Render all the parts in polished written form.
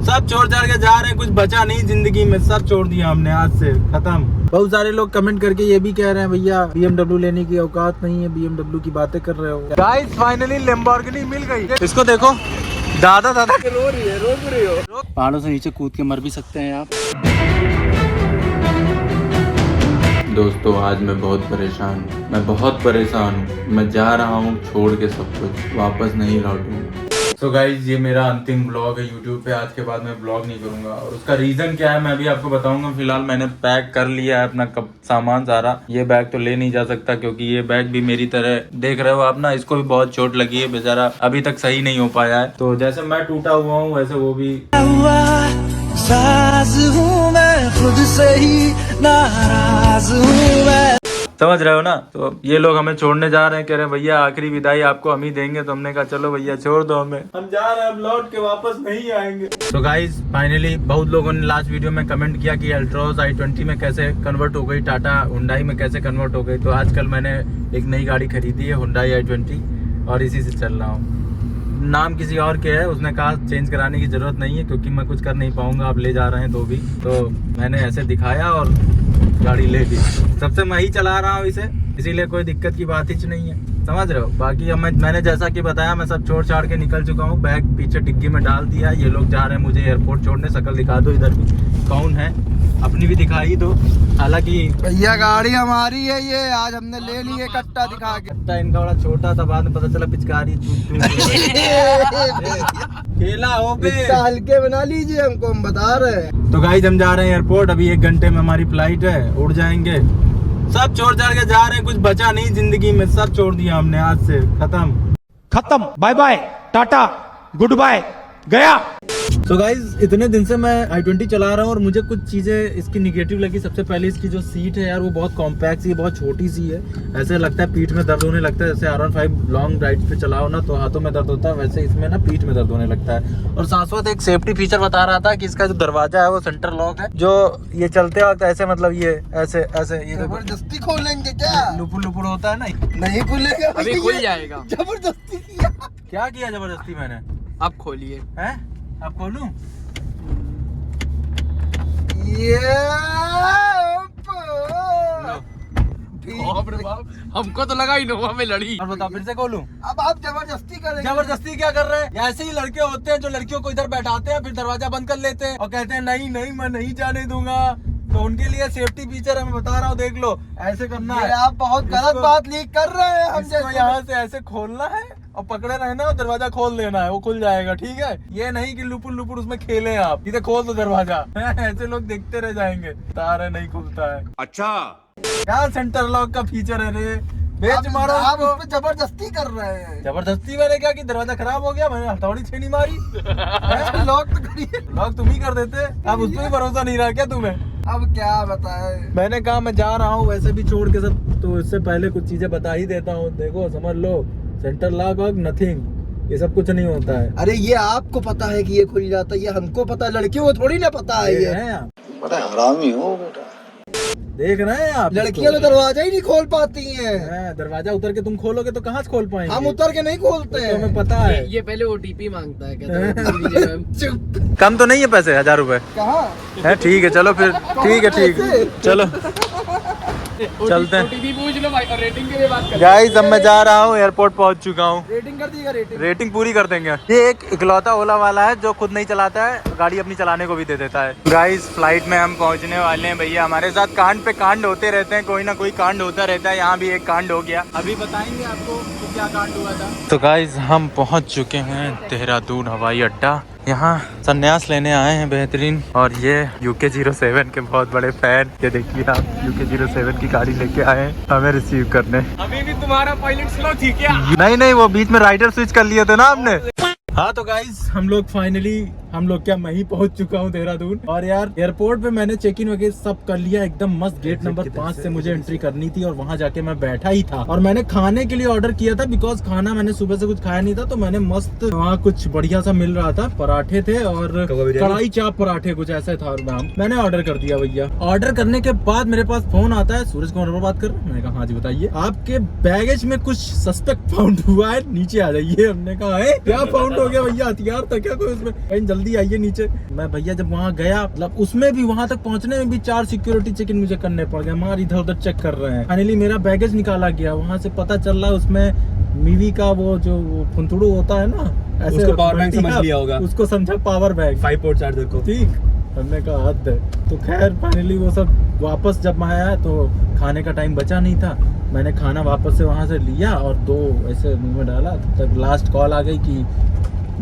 सब छोड़ छाड़ के जा रहे हैं, कुछ बचा नहीं जिंदगी में, सब छोड़ दिया हमने, आज से खत्म। बहुत सारे लोग कमेंट करके ये भी कह रहे हैं भैया BMW लेने की औकात नहीं है, BMW की बातें कर रहे हो। गाइस फाइनली लैम्बोर्गिनी मिल गई। इसको देखो, दादा रो रही है, रो रही हो। पहाड़ों से नीचे कूद के मर भी सकते हैं आप। दोस्तों आज मैं बहुत परेशान हूँ, मैं बहुत परेशान हूँ। मैं जा रहा हूँ छोड़ के सब कुछ, वापस नहीं लौटूंगा। तो गाइज ये मेरा अंतिम ब्लॉग है यूट्यूब पे। आज के बाद मैं ब्लॉग नहीं करूंगा और उसका रीजन क्या है मैं अभी आपको बताऊंगा। फिलहाल मैंने पैक कर लिया है अपना सामान सारा। ये बैग तो ले नहीं जा सकता क्योंकि ये बैग भी मेरी तरह देख रहे हो आप ना, इसको भी बहुत चोट लगी है, बेचारा अभी तक सही नहीं हो पाया है। तो जैसे मैं टूटा हुआ हूँ वैसे वो भी साज हूँ मैं, खुद से ही नाराज हूँ मैं, समझ रहे हो ना। तो ये लोग हमें छोड़ने जा रहे हैं, कह रहे हैं भैया आखिरी विदाई आपको हम ही देंगे। तो हमने कहा चलो भैया छोड़ दो हमें, हम जा रहे हैं, अब लौट के वापस नहीं आएंगे। तो गाइज फाइनली बहुत लोगों ने लास्ट वीडियो में कमेंट किया कि अल्ट्रोज i20 में कैसे कन्वर्ट हो गई, टाटा हुंडई में कैसे कन्वर्ट हो गई। तो आजकल मैंने एक नई गाड़ी खरीदी है, हुंडई i20, और इसी से चल रहा हूँ। नाम किसी और के है, उसने कहा चेंज कराने की जरूरत नहीं है क्योंकि मैं कुछ कर नहीं पाऊंगा, आप ले जा रहे हैं तो भी। तो मैंने ऐसे दिखाया और गाड़ी ले ली। सबसे मैं ही चला रहा हूँ इसे, इसीलिए कोई दिक्कत की बात ही नहीं है, समझ रहे हो। बाकी अब मैंने जैसा कि बताया मैं सब छोड़ छाड़ के निकल चुका हूँ। बैग पीछे डिग्गी में डाल दिया। ये लोग जा रहे हैं मुझे एयरपोर्ट छोड़ने। शक्ल दिखा दो इधर भी कौन है, अपनी भी दिखाई दो। हालांकि भैया गाड़ी हमारी है ये, आज हमने ले ली है कट्टा दिखा के। कट्टा इनका बड़ा छोटा था, बाद में पता चला पिचकारी खेला हो बे। हल्के बना लीजिए हमको, हम बता रहे हैं। तो गाइस हम जा रहे हैं एयरपोर्ट, अभी 1 घंटे में हमारी फ्लाइट है, उड़ जाएंगे। सब छोड़ छाड़ के जा रहे हैं, कुछ बचा नहीं जिंदगी में, सब छोड़ दिया हमने, आज से खत्म। Bye bye, tata, good bye, गया। तो गाइज इतने दिन से मैं i20 चला रहा हूँ और मुझे कुछ चीजें इसकी निगेटिव लगी। सबसे पहले इसकी जो सीट है यार वो बहुत कॉम्पैक्ट सी है, बहुत छोटी सी है। ऐसे लगता है पीठ में दर्द होने लगता है। जैसे R15 लॉन्ग राइड पे चलाओ ना तो हाथों में दर्द होता है, वैसे इसमें ना पीठ में दर्द होने लगता है। और साथ साथ एक सेफ्टी फीचर बता रहा था कि इसका जो दरवाजा है वो सेंटर लॉक है, जो ये चलते वक्त ऐसे मतलब ये ऐसे ऐसे ये जबरदस्ती खोलेंगे क्या? लुपुर लुपुर होता है ना, नहीं खुलेगा, अभी खुल जाएगा। जबरदस्ती किया। क्या किया जबरदस्ती मैंने? आप खोलिए। है आप खोलूं? हमको तो लगा इनोवा में लड़ी। और बताओ फिर से खोलूं? अब आप जबरदस्ती करेंगे। जबरदस्ती क्या कर रहे हैं? ऐसे ही लड़के होते हैं जो लड़कियों को इधर बैठाते हैं, फिर दरवाजा बंद कर लेते हैं और कहते हैं नहीं नहीं मैं नहीं जाने दूंगा। तो उनके लिए सेफ्टी फीचर है, मैं बता रहा हूँ, देख लो ऐसे करना है। आप बहुत गलत बात लीक कर रहे हैं। हमको यहाँ से ऐसे खोलना है और पकड़े रहना और दरवाजा खोल देना है, वो खुल जाएगा, ठीक है। ये नहीं कि लुपुर लुपुर उसमें खेले आप, सीधे खोल दो दरवाजा। ऐसे लोग देखते रह जाएंगे, तार नहीं खुलता है। अच्छा क्या सेंटर लॉक का फीचर है रे, बेच मारो। आप उस पे जबरदस्ती कर रहे हैं। जबरदस्ती मैंने क्या कि दरवाजा खराब हो गया, मैंने हथौड़ी छेनी मारी। लॉक तो करिए, लॉक तुम ही कर देते। अब उस पर भी भरोसा नहीं रहा क्या तुम्हें? अब क्या बताए। मैंने कहा मैं जा रहा हूँ वैसे भी छोड़ के सब, तो इससे पहले कुछ चीजें बता ही देता हूँ। देखो समझ लो, सेंटर लॉक और नथिंग, ये सब कुछ नहीं होता है। अरे ये आपको पता है कि ये खुल जाता है, ये हमको पता है, लड़कियों को थोड़ी ना पता है। ये बड़ा हरामी हो बेटा। देख रहे हैं आप, लड़कियां तो दरवाजा ही नहीं खोल पाती हैं। दरवाजा उतर के तुम खोलोगे तो कहाँ से खोल पाएंगे? हम उतर के नहीं खोलते हैं, हमें पता है। ये पहले OTP मांगता है, कहता है चुप। कम तो नहीं है पैसे, 1000 रुपए कहाँ है? ठीक है चलो फिर, ठीक है चलो चलते हैं। OTP पूछ लो भाई और रेटिंग के लिए बात कर। गाइस अब मैं जा रहा हूँ, एयरपोर्ट पहुँच चुका हूँ। रेटिंग कर दीजिएगा। रेटिंग पूरी कर देंगे। ये एक इकलौता ओला वाला है जो खुद नहीं चलाता है, गाड़ी अपनी चलाने को भी दे देता है। गाइस फ्लाइट में हम पहुंचने वाले हैं। भैया हमारे साथ कांड पे कांड होते रहते हैं, कोई ना कोई कांड होता रहता है। यहाँ भी एक कांड हो गया, अभी बताएंगे आपको कि क्या कांड हुआ था। तो गाइस हम पहुंच चुके हैं देहरादून हवाई अड्डा। यहाँ संन्यास लेने आए हैं बेहतरीन, और ये UK07 के बहुत बड़े फैन। ये देखिए आप, UK07 की गाड़ी लेके आए हैं हमें रिसीव करने। अभी भी तुम्हारा पायलट स्लो थी क्या? नहीं वो बीच में राइडर स्विच कर लिए थे ना हमने। हाँ तो गाइस हम लोग फाइनली, मैं ही पहुंच चुका हूँ देहरादून। और यार एयरपोर्ट पे मैंने चेक इन वगैरह सब कर लिया एकदम मस्त। गेट नंबर 5 से मुझे एंट्री करनी थी और वहां जाके मैं बैठा ही था। और मैंने खाने के लिए ऑर्डर किया था, बिकॉज खाना मैंने सुबह से कुछ खाया नहीं था। तो मैंने मस्त वहाँ कुछ बढ़िया सा मिल रहा था, पराठे थे और कढ़ाई चाप पराठे कुछ ऐसा था नाम। मैंने ऑर्डर कर दिया भैया। ऑर्डर करने के बाद मेरे पास फोन आता है, सूरज कुमार बात कर रहा हूँ। मैंने कहा हाँ जी बताइए, आपके बैगेज में कुछ सस्पेक्ट फाउंड हुआ है, नीचे आ जाइए। हमने कहा है क्या फाउंड हो गया भैया? हथियार था क्या कोई उसमें? कहीं जल्दी जल्दी आइए नीचे। मैं भैया जब वहाँ गया, मतलब उसमें भी वहाँ तक पहुँचने में भी 4 सिक्योरिटी चेक इन मुझे करने पड़ गए। मार इधर उधर चेक कर रहे हैं। फाइनली मेरा बैगेज निकाला गया। वहाँ से पता चल रहा है उसमें मीवी का वो जो फुंथड़ू होता है ना, ऐसे उसको पावर बैंक समझ लिया होगा। उसको समझा पावर बैंक, 5 पोर्ट चार्जर को। ठीक हमने कहा हद है। तो खैर फाइनली वो सब वापस जब मैं आया तो खाने का टाइम बचा नहीं था। मैंने खाना वापस से वहाँ से लिया और 2 ऐसे मुंह में डाला। तब तक लास्ट कॉल आ गई कि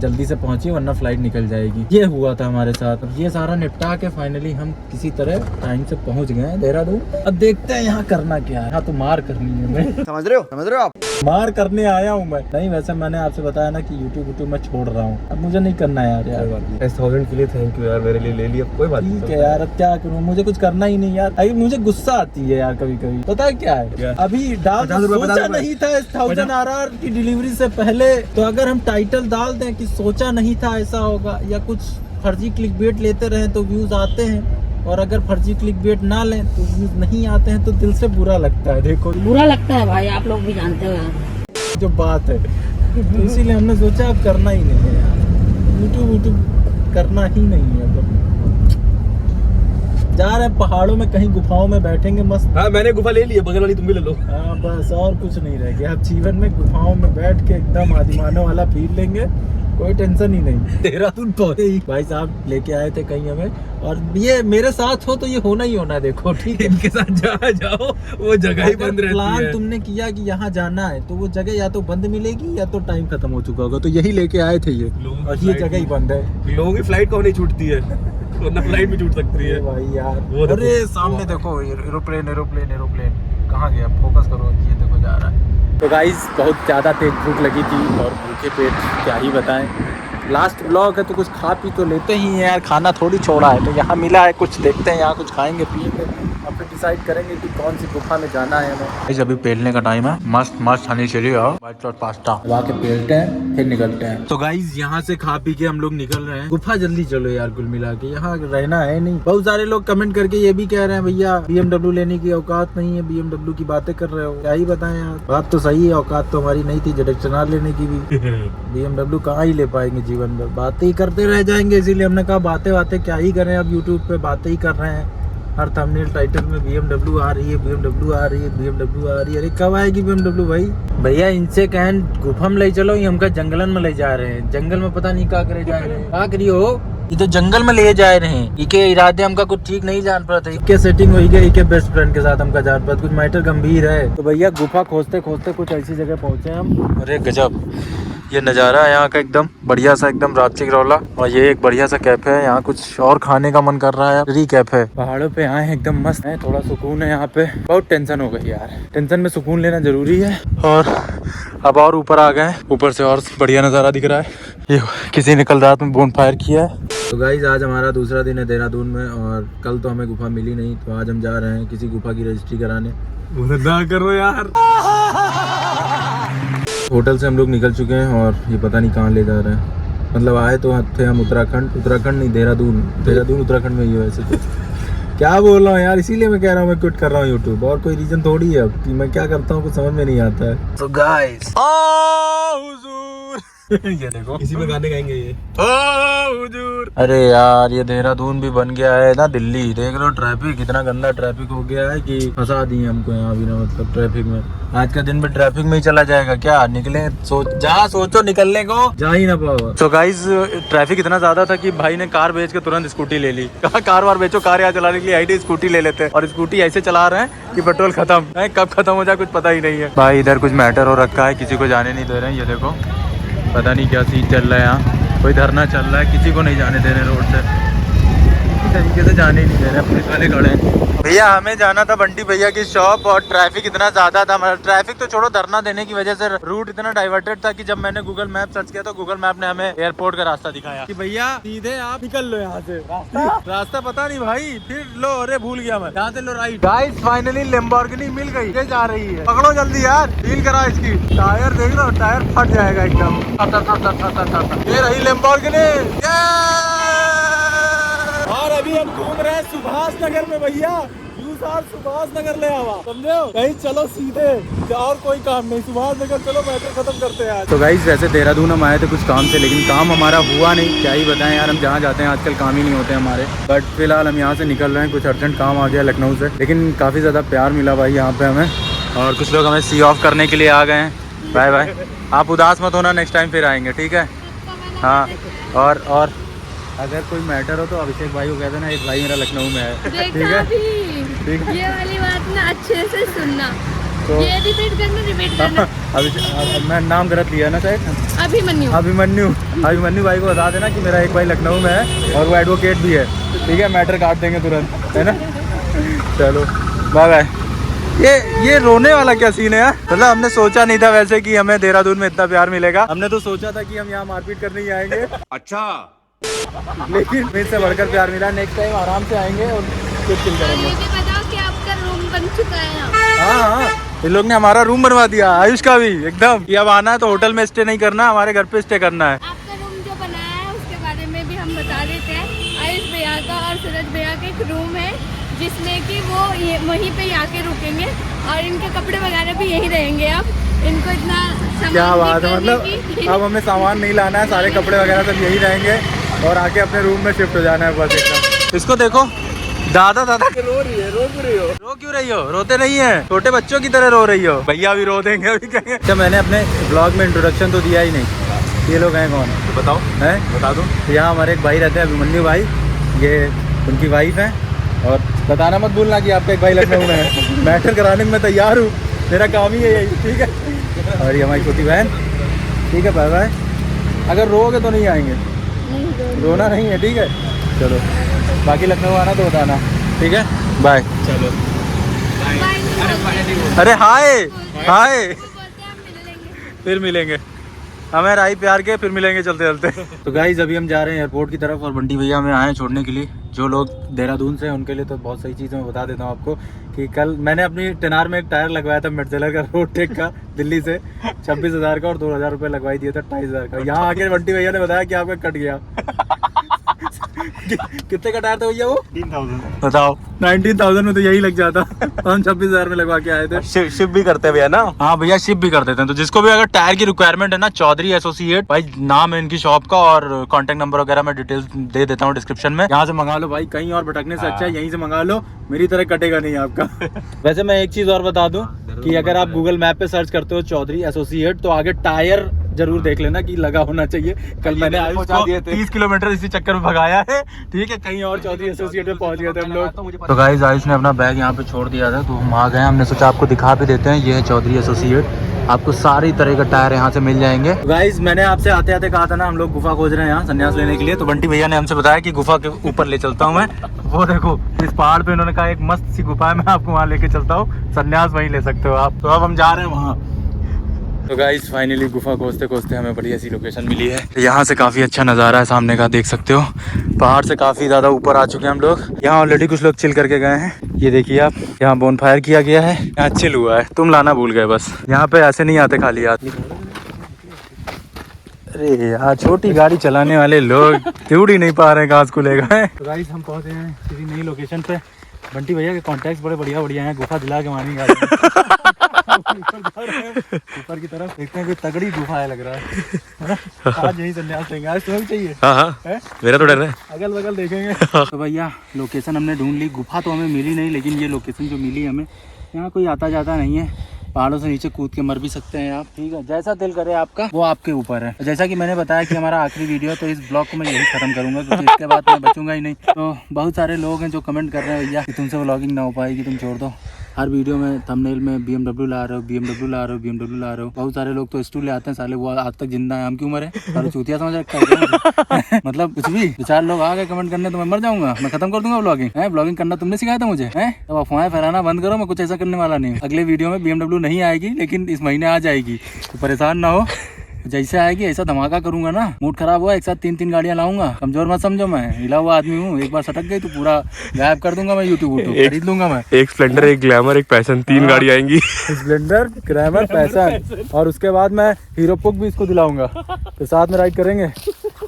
जल्दी से पहुंचिए वरना फ्लाइट निकल जाएगी। ये हुआ था हमारे साथ। अब ये सारा निपटा के फाइनली हम किसी तरह टाइम से पहुंच गए हैं देहरादून। अब देखते हैं यहाँ करना क्या है। यहाँ तो मार करनी है मैं। समझ रहे हो आप? मार करने आया हूँ मैं। नहीं वैसे मैंने आपसे बताया ना कि यूट्यूब मैं छोड़ रहा हूँ। अब मुझे नहीं करना है यार। 10,000 के लिए थैंक यू यार, मेरे लिए ले लिया, कोई बात ठीक है यार, अब क्या करूँ, मुझे कुछ करना ही नहीं यार। अभी मुझे गुस्सा आती है यार कभी कभी। पता है क्या है, अभी डाल 50 रुपए, सोचा नहीं था इस 1000 RR की डिलीवरी से पहले। तो अगर हम टाइटल डाल दें कि सोचा नहीं था ऐसा होगा, या कुछ फर्जी क्लिकबेट लेते रहे तो व्यूज आते हैं, और अगर फर्जी क्लिकबेट ना लें तो व्यूज नहीं आते हैं, तो दिल से बुरा लगता है। देखो बुरा लगता है भाई, आप लोग भी जानते हो यार जो बात है। तो इसीलिए हमने सोचा अब करना ही नहीं है यार, यूट्यूब करना ही नहीं है। अब जा रहे हैं पहाड़ों में, कहीं गुफाओं में बैठेंगे मस्त। हाँ मैंने गुफा ले ली है, बगल वाली तुम भी ले लो। हाँ बस, और कुछ नहीं रह गया। अब जीवन में गुफाओं में बैठ के एकदम आदिमानव वाला फील लेंगे, कोई टेंशन ही नहीं। देहरादून पहुंचे ही भाई साहब लेके आए थे कहीं हमें, और ये मेरे साथ हो तो ये होना ही होना है। देखो ठीक है, इनके साथ जहाँ जाओ वो जगह ही बंद रहती प्लान है। तुमने किया कि यहाँ जाना है तो वो जगह या तो बंद मिलेगी या तो टाइम खत्म हो चुका होगा। तो यही लेके आए थे ये, लोगों की और ये flight जगह ही बंद है। लोगों की फ्लाइट कब नहीं छूटती है, वरना फ्लाइट भी छूट सकती है। भाई यार वो देखो। अरे सामने देखो एरोप्लेन एरोप्लेन एरोप्लेन कहाँ गया, फोकस करो। ये देखो जा रहा है। तो गाइस बहुत ज़्यादा तेज भूख लगी थी और भूखे पेट क्या ही बताएं। लास्ट ब्लॉग है तो कुछ खा पी तो लेते ही हैं यार, खाना थोड़ी छोड़ा है। तो यहाँ मिला है कुछ, देखते हैं यहाँ कुछ खाएंगे पिएंगे, और फिर डिसाइड करेंगे कि कौन सी गुफा में जाना है हमें। अभी पेलने का टाइम है। मस्त मस्त हनी चिली और व्हाइट सॉस पास्ता लगा के पेलते हैं, फिर निकलते हैं। तो गाइस यहाँ से खा पी के हम लोग निकल रहे हैं। गुफा जल्दी चलो यार, कुल मिला के यहाँ रहना है नहीं। बहुत सारे लोग कमेंट करके ये भी कह रहे हैं भैया BMW लेने की औकात नहीं है, BMW की बातें कर रहे हो। क्या ही बताएं यार, बात तो सही है, औकात तो हमारी नहीं थी ZX लेने की भी। BMW कहाँ ही ले पाएंगे जीवन में, बातें ही करते रह जाएंगे। इसीलिए हमने कहा बातें क्या ही करें, अब यूट्यूब पे बातें ही कर रहे हैं। हर थंबनेल टाइटल में BMW आ रही है, BMW आ रही है, BMW आ रही है। अरे कब आएगी BMW भाई? भैया इनसे कहें गुफा में ले चलो, ये हमका जंगलन में ले जा रहे हैं। जंगल में पता नहीं क्या करे जा रहे हैं, क्या करिए हो, ये तो जंगल में ले जा रहे हैं। इके इरादे हमका कुछ ठीक नहीं जान पड़ा था। इके सेटिंग हुई गई, इके बेस्ट फ्रेंड के साथ हमका जान पड़ा, कुछ मैटर गंभीर है। तो भैया गुफा खोजते खोजते कुछ ऐसी जगह पहुंचे हम। अरे गजब ये नज़ारा है यहाँ का, एकदम बढ़िया सा, एकदम रांची रौला। और ये एक बढ़िया सा कैफे है, यहाँ कुछ और खाने का मन कर रहा है। फ्री कैफे, पहाड़ों पे आए हैं, एकदम मस्त है, थोड़ा सुकून है यहाँ पे। बहुत टेंशन हो गई यार, टेंशन में सुकून लेना जरूरी है। और अब और ऊपर आ गए, ऊपर से और बढ़िया नज़ारा दिख रहा है। ये किसी ने कल रात में बोनफायर किया है। तो गाइज आज हमारा दूसरा दिन है देहरादून में, और कल तो हमें गुफा मिली नहीं, तो आज हम जा रहे हैं किसी गुफा की रजिस्ट्री कराने। ना करो यार। होटल से हम लोग निकल चुके हैं और ये पता नहीं कहाँ ले जा रहे हैं। मतलब आए तो थे हम उत्तराखंड नहीं, देहरादून उत्तराखंड में ही है वैसे तो। क्या बोल रहा हूँ यार, इसीलिए मैं कह रहा हूँ मैं क्विट कर रहा हूँ यूट्यूब, और कोई रीजन थोड़ी है अब कि मैं क्या करता हूँ कुछ समझ में नहीं आता है। तो गाइस ये देखो इसी में गाने गाएंगे ये। हुजूर। अरे यार ये देहरादून भी बन गया है ना दिल्ली। देख लो ट्रैफिक, इतना गंदा ट्रैफिक हो गया है कि फंसा दिए हमको यहाँ भी ना, मतलब ट्रैफिक में। आज का दिन भी ट्रैफिक में ही चला जाएगा क्या? निकले जहाँ सोचो निकलने को जा ही ना पाओ। तो गाइस ट्रैफिक इतना ज्यादा था कि भाई ने कार बेच के तुरंत स्कूटी ले ली। कहा कार वार बेचो, कार यहाँ चलाने के लिए आई स्कूटी ले लेते हैं। और स्कूटी ऐसे चला रहे हैं कि पेट्रोल खत्म है, कब खत्म हो जाए कुछ पता ही नहीं है। भाई इधर कुछ मैटर हो रखा है, किसी को जाने नहीं दे रहे हैं। ये देखो पता नहीं क्या सीन चल रहा है यहाँ, कोई धरना चल रहा है, किसी को नहीं जाने दे रहे रोड से, किसी तरीके से जाने ही नहीं दे रहे। पुलिस वाले खड़े हैं। भैया हमें जाना था बंटी भैया की शॉप, और ट्रैफिक इतना ज्यादा था, मतलब ट्रैफिक तो छोड़ो, धरना देने की वजह से रूट इतना डाइवर्टेड था कि जब मैंने गूगल मैप सर्च किया तो गूगल मैप ने हमें एयरपोर्ट का रास्ता दिखाया कि भैया सीधे आप निकल लो यहाँ से। रास्ता पता नहीं भाई, फिर लो, अरे भूल गया मैं, यहाँ से लो राइट। गाइस फाइनली लैम्बोर्गिनी मिल गई, ये जा रही है, पकड़ो जल्दी यार, डील करा इसकी। टायर देख लो, टायर फट जाएगा एकदम। ये रही लैम्बोर्गिनी। और अभी हम घूम रहे हैं सुभाष नगर में भैया, तू सार सुभाष नगर ले आवा, समझे? कहीं चलो सीधे, और कोई काम नहीं, सुभाष नगर चलो, मैटर खत्म करते हैं। तो गाइस वैसे देहरादून हम आए थे कुछ काम से, लेकिन काम हमारा हुआ नहीं। क्या ही बताएं यार, हम जहाँ जाते हैं आजकल काम ही नहीं होते हमारे। बट फिलहाल हम यहाँ से निकल रहे हैं, कुछ अर्जेंट काम आ गया लखनऊ से, लेकिन काफ़ी ज़्यादा प्यार मिला भाई यहाँ पे हमें, और कुछ लोग हमें सी ऑफ करने के लिए आ गए हैं। बाय बाय, आप उदास मत होना, नेक्स्ट टाइम फिर आएंगे, ठीक है? हाँ, और अगर कोई मैटर हो तो अभिषेक भाई को कह देना, एक भाई मेरा लखनऊ में है, ठीक है? ठीक है, ये वाली बात ना अच्छे से सुनना, तो ये रिपीट करना। अब मैं नाम गलत लिया ना शायद, अभिमन्यु भाई को बता देना कि मेरा एक भाई लखनऊ में है और वो एडवोकेट भी है, ठीक है? मैटर काट देंगे तुरंत, है ना? चलो बाय बाय। ये रोने वाला क्या सीन है यार? मतलब हमने सोचा नहीं था वैसे कि हमें देहरादून में इतना प्यार मिलेगा। हमने तो सोचा था कि हम यहाँ मारपीट करने ही आएंगे, अच्छा, लेकिन इससे बढ़कर प्यार मिला। नेक्स्ट टाइम आराम से आएंगे और कुछ चिल करेंगे। मुझे बताओ कि आपका रूम बन चुका है यहाँ। हाँ, इन लोग ने हमारा रूम बनवा दिया, आयुष का भी एकदम। कि अब आना है तो होटल में स्टे नहीं करना, हमारे घर पे स्टे करना है। आपका रूम जो बनाया है उसके बारे में भी हम बता देते हैं। आयुष भैया का और सूरज भैया का एक रूम है, जिसमें कि वो वहीं पे आके रुकेंगे और इनके कपड़े वगैरह भी यहीं रहेंगे। अब इनको इतना क्या बात है, मतलब अब हमें सामान नहीं लाना है, सारे कपड़े वगैरह सब यही रहेंगे और आके अपने रूम में शिफ्ट हो जाना है बस एकदम। इसको देखो, दादा रो रही है, रो क्यों रही हो? रोते नहीं है, छोटे बच्चों की तरह रो रही हो। भैया भी रो देंगे अभी कहेंगे। अच्छा, मैंने अपने ब्लॉग में इंट्रोडक्शन तो दिया ही नहीं। ये लोग हैं कौन? तो बताओ, है बता दो। तो यहाँ हमारे एक भाई रहते हैं, अभिमन्यु भाई, ये उनकी वाइफ है। और बताना मत भूलना कि आपका एक भाई लखनऊ में है। मैटर कराने में मैं तैयार हूँ, मेरा काम ही है यही, ठीक है? और ये हमारी छोटी बहन, ठीक है? Bye bye. अगर रोओगे तो नहीं आएंगे, रोना नहीं है, ठीक है? चलो, बाकी लखनऊ आना तो बताना, ठीक है? बाय। चलो, अरे हाय हाय, फिर मिलेंगे, हमें राही प्यार के, फिर मिलेंगे चलते चलते। तो गाइज अभी हम जा रहे हैं एयरपोर्ट की तरफ, और बंटी भैया हमें आए हैं छोड़ने के लिए। जो लोग देहरादून से हैं उनके लिए तो बहुत सही चीज़ मैं बता देता हूँ आपको कि कल मैंने अपनी टेनार में एक टायर लगवाया था मेटजेलर का, रोड टेक का, दिल्ली से 26,000 का, और 2,000 रुपये लगवाई दिए थे 28,000 का। यहाँ आके बंटी भैया ने बताया कि आपका कट गया। कितने का टायर था भैया वो? 19,000। बताओ, 19,000 में तो यही लग जाता। हम 26,000 में लगवा के आए थे। शिप भी करते हैं भैया ना? हाँ भैया, शिप भी कर देते हैं। तो जिसको भी अगर टायर की रिक्वायरमेंट है ना, चौधरी एसोसिएट, भाई नाम है इनकी शॉप का, और कांटेक्ट नंबर वगैरह मैं डिटेल्स दे देता हूँ डिस्क्रिप्शन में। यहाँ से मंगा लो भाई, कहीं और भटकने से अच्छा है यहीं से मंगा लो, मेरी तरह कटेगा नहीं आपका। वैसे मैं एक चीज और बता दूं कि अगर आप गूगल मैप पे सर्च करते हो चौधरी एसोसिएट, तो आगे टायर जरूर देख लेना कि लगा होना चाहिए। कल मैंने आयुष को 30 किलोमीटर इसी चक्कर में भगाया है, ठीक है? कहीं और चौधरी एसोसिएट में पहुंच गए थे हम लोग। तो गाइस आयुष ने अपना बैग यहाँ पे छोड़ दिया था, तो हम आ गए। हमने सोचा आपको दिखा भी देते हैं, ये है चौधरी एसोसिएट, आपको सारी तरह का टायर यहाँ से मिल जाएंगे। गाइस मैंने आपसे आते आते कहा था ना, हम लोग गुफा खोज रहे हैं यहाँ संन्यास लेने के लिए। तो बंटी भैया ने हमसे बताया कि गुफा के ऊपर ले चलता हूँ मैं। वो देखो, इस पहाड़ पे इन्होंने कहा एक मस्त सी गुफा है, मैं आपको वहाँ लेके चलता हूँ, संन्यास वहीं ले सकते हो आप। तो अब हम जा रहे हैं वहाँ। तो गाइस फाइनली गुफा खोजते खोजते हमें बढ़िया सी लोकेशन मिली है। यहाँ से काफ़ी अच्छा नज़ारा है सामने का, देख सकते हो। पहाड़ से काफ़ी ज़्यादा ऊपर आ चुके हैं हम लोग। यहाँ ऑलरेडी कुछ लोग चिल करके गए हैं, ये देखिए आप, यहाँ बोन फायर किया गया है, यहाँ चिल हुआ है। तुम लाना भूल गए बस, यहाँ पे ऐसे नहीं आते खाली हाथ। अरे यार, छोटी गाड़ी चलाने वाले लोग उड़ ही नहीं पा रहे, घास को लेकर। तो गाइस हम पहुँचे हैं किसी नई लोकेशन पे। बंटी भैया के कॉन्टैक्ट्स बड़े बढ़िया बढ़िया हैं, गुफा दिला के मानी गाड़ी। ऊपर की तरफ देखते हैं, कोई तगड़ी गुफा है लग रहा है। आज यही संन्यास लेंगे, आज तुम्हें भी चाहिए? हाँ, मेरा तो डर है। अगल बगल देखेंगे। तो भैया लोकेशन हमने ढूंढ ली, गुफा तो हमें मिली नहीं, लेकिन ये लोकेशन जो मिली हमें, यहाँ कोई आता जाता नहीं है, पहाड़ों से नीचे कूद के मर भी सकते हैं आप, ठीक है? जैसा दिल करे आपका, वो आपके ऊपर है। जैसा कि मैंने बताया कि हमारा आखिरी वीडियो, तो इस ब्लॉग को मैं यही खत्म करूंगा, क्योंकि इसके बाद मैं बचूंगा ही नहीं। तो बहुत सारे लोग हैं जो कमेंट कर रहे हैं भैया कि तुमसे व्लॉगिंग ना हो पाएगी, तुम छोड़ दो। हर वीडियो में थंबनेल में BMW ला रहे हो, BMW ला रहे हो, BMW ला रहे हो। बहुत सारे लोग तो स्टूल ले आते हैं, साले वो आज तक जिंदा है, हम क्यों मरे? सारे चूतिया समझ रखा है। मतलब कुछ भी, 4 लोग आ गए कमेंट करने तो मैं मर जाऊंगा, मैं खत्म कर दूंगा व्लॉगिंग। ब्लॉगिंग करना तुमने सिखाया था मुझे, अब अफवाहें फैलाना बंद करो, मैं कुछ ऐसा करने वाला नहीं। अगले वीडियो में BMW नहीं आएगी, लेकिन इस महीने आ जाएगी, तो परेशान ना हो। जैसे आएगी ऐसा धमाका करूंगा ना, मूड खराब हुआ एक साथ 3-3 गाड़ियां लाऊंगा। कमजोर मत समझो, मैं हिला हुआ आदमी हूँ, एक बार सटक गई तो पूरा गायब कर दूंगा मैं। यूट्यूब खरीद लूंगा मैं। एक स्प्लेंडर, एक ग्लैमर, एक पैशन, 3 गाड़ी आएंगी। स्प्लेंडर, ग्लैमर, पैशन, और उसके बाद मैं हीरो पुक भी इसको दिलाऊंगा, तो साथ में राइड करेंगे।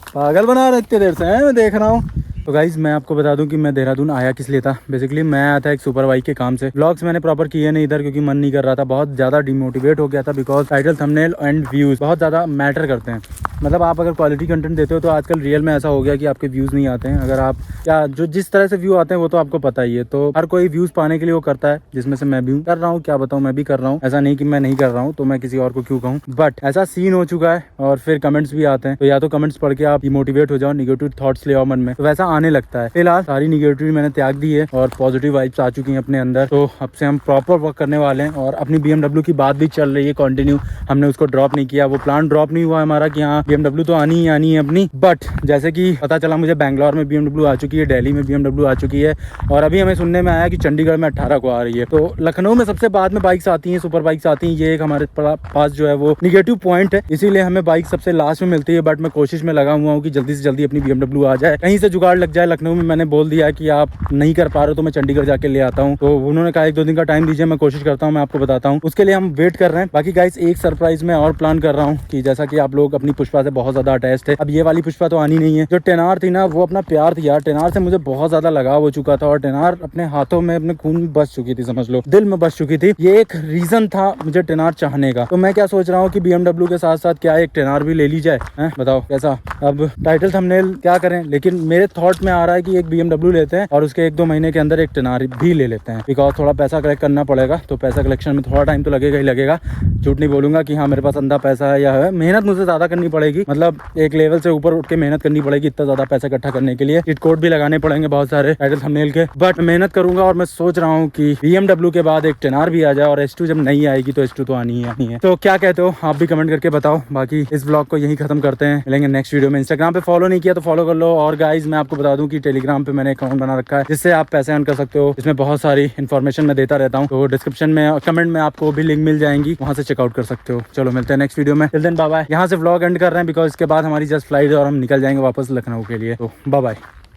पागल बना रहे इतने देर से, मैं देख रहा हूँ। तो गाइज मैं आपको बता दूं कि मैं देहरादून आया किस लिए था। बेसिकली मैं आया था एक सुपर बाइक के काम से। व्लॉग्स मैंने प्रॉपर किए नहीं इधर क्योंकि मन नहीं कर रहा था, बहुत ज्यादा डिमोटिवेट हो गया था because title thumbnail and views बहुत ज्यादा मैटर करते हैं। मतलब आप अगर क्वालिटी कंटेंट देते हो तो आजकल रियल में ऐसा हो गया कि आपके व्यूज नहीं आते हैं। अगर आप या जो जिस तरह से व्यू आते हैं वो तो आपको पता ही है, तो हर कोई व्यूज पाने के लिए वो करता है, जिसमें से मैं भी कर रहा हूँ। क्या बताऊँ, मैं भी कर रहा हूँ, ऐसा नहीं कि मैं नहीं कर रहा हूँ, तो मैं किसी और को क्यों कहूँ। बट ऐसा सीन हो चुका है और फिर कमेंट्स भी आते हैं, तो या तो कमेंट्स पढ़ के आप डिमोटिवेट हो जाओ, निगेटिव थॉट्स ले आओ मन में, तो वैसा आने लगता है। फिलहाल सारी निगेटिव मैंने त्याग दी है और पॉजिटिव वाइब्स आ चुकी हैं अपने अंदर। तो अब से हम प्रॉपर वर्क करने वाले हैं और अपनी BMW की बात भी चल रही है कंटिन्यू, हमने उसको ड्रॉप नहीं किया। वो प्लान ड्रॉप नहीं हुआ हमारा कि हाँ BMW तो आनी है अपनी। बट जैसे कि पता चला मुझे बैंगलोर में BMW आ चुकी है, दिल्ली में BMW आ चुकी है और अभी हमें सुनने में आया कि चंडीगढ़ में 18 को आ रही है। तो लखनऊ में सबसे बाद में बाइक्स आती हैं, सुपर बाइक्स आती हैं। ये एक हमारे पास जो है वो निगेटिव पॉइंट है, इसीलिए हमें बाइक सबसे लास्ट में मिलती है। बट मैं कोशिश में लगा हुआ हूँ कि जल्दी से जल्दी अपनी BMW आ जाए, कहीं से जुगाड़ लग जाए। लखनऊ में मैंने बोल दिया कि आप नहीं कर पा रहे हो तो मैं चंडीगढ़ जाके ले आता हूँ। तो उन्होंने कहा 1-2 दिन का टाइम दीजिए, मैं कोशिश करता हूँ, मैं आपको बताता हूँ। उसके लिए हम वेट कर रहे हैं। बाकी गाइस एक सरप्राइज मैं और प्लान कर रहा हूँ कि जैसा कि आप लोग अपनी पुष्पा से बहुत ज्यादा अटैच्ड है, अब ये वाली पुष्पा तो आनी नहीं है। जो टेनार थी ना वो अपना प्यार थी यार, टेनार से मुझे बहुत ज्यादा लगाव हो चुका था और टेनार अपने हाथों में अपने खून में बस चुकी थी, समझ लो दिल में बस चुकी थी। ये एक रीजन था मुझे टेनार चाहने का। तो मैं क्या सोच रहा हूँ कि BMW के साथ साथ क्या एक टेनार भी ले ली जाए, हैं बताओ कैसा। अब टाइटल थंबनेल क्या करें, लेकिन मेरे थॉट में आ रहा है कि एक BMW लेते हैं और उसके 1-2 महीने के अंदर एक टेनार भी ले लेते हैं, बिकॉज थोड़ा पैसा कलेक्ट करना पड़ेगा। तो पैसा कलेक्शन में थोड़ा टाइम तो लगेगा ही लगेगा, झूठ नहीं बोलूंगा कि हाँ मेरे पास अंधा पैसा है या है। मेहनत मुझे ज्यादा करनी पड़ेगी, मतलब एक लेवल से ऊपर उठ के मेहनत करनी पड़ेगी इतना ज्यादा पैसा इकट्ठा करने के लिए। चिट कोड भी लगाने पड़ेंगे बहुत सारे टाइटल थंबनेल के, बट मेहनत करूंगा। और मैं सोच रहा हूँ कि BMW के बाद एक टेनार भी आ जाए और S2 जब नहीं आएगी तो S2 तो आनी है। तो क्या कहते हो आप भी कमेंट करके बताओ। बाकी इस व्लॉग को यहीं खत्म करते हैं, मिलेंगे नेक्स्ट वीडियो में। इंस्टाग्राम पे फॉलो नहीं किया तो फॉलो कर लो। और गाइज मैं आपको बता दूं कि टेलीग्राम पे मैंने अकाउंट बना रखा है जिससे आप पैसे अर्न कर सकते हो। इसमें बहुत सारी इन्फॉर्मेशन मैं देता रहता हूँ, तो डिस्क्रिप्शन में कमेंट में आपको भी लिंक मिल जाएंगी, वहां से चेकआउट कर सकते हो। चलो मिलते हैं नेक्स्ट वीडियो में, टिल देन बाय बाय। यहाँ से व्लॉग एंड कर रहे हैं बिकॉज इसके बाद हमारी जस्ट फ्लाइट और हम निकल जाएंगे वापस लखनऊ के लिए। तो बाय बाय।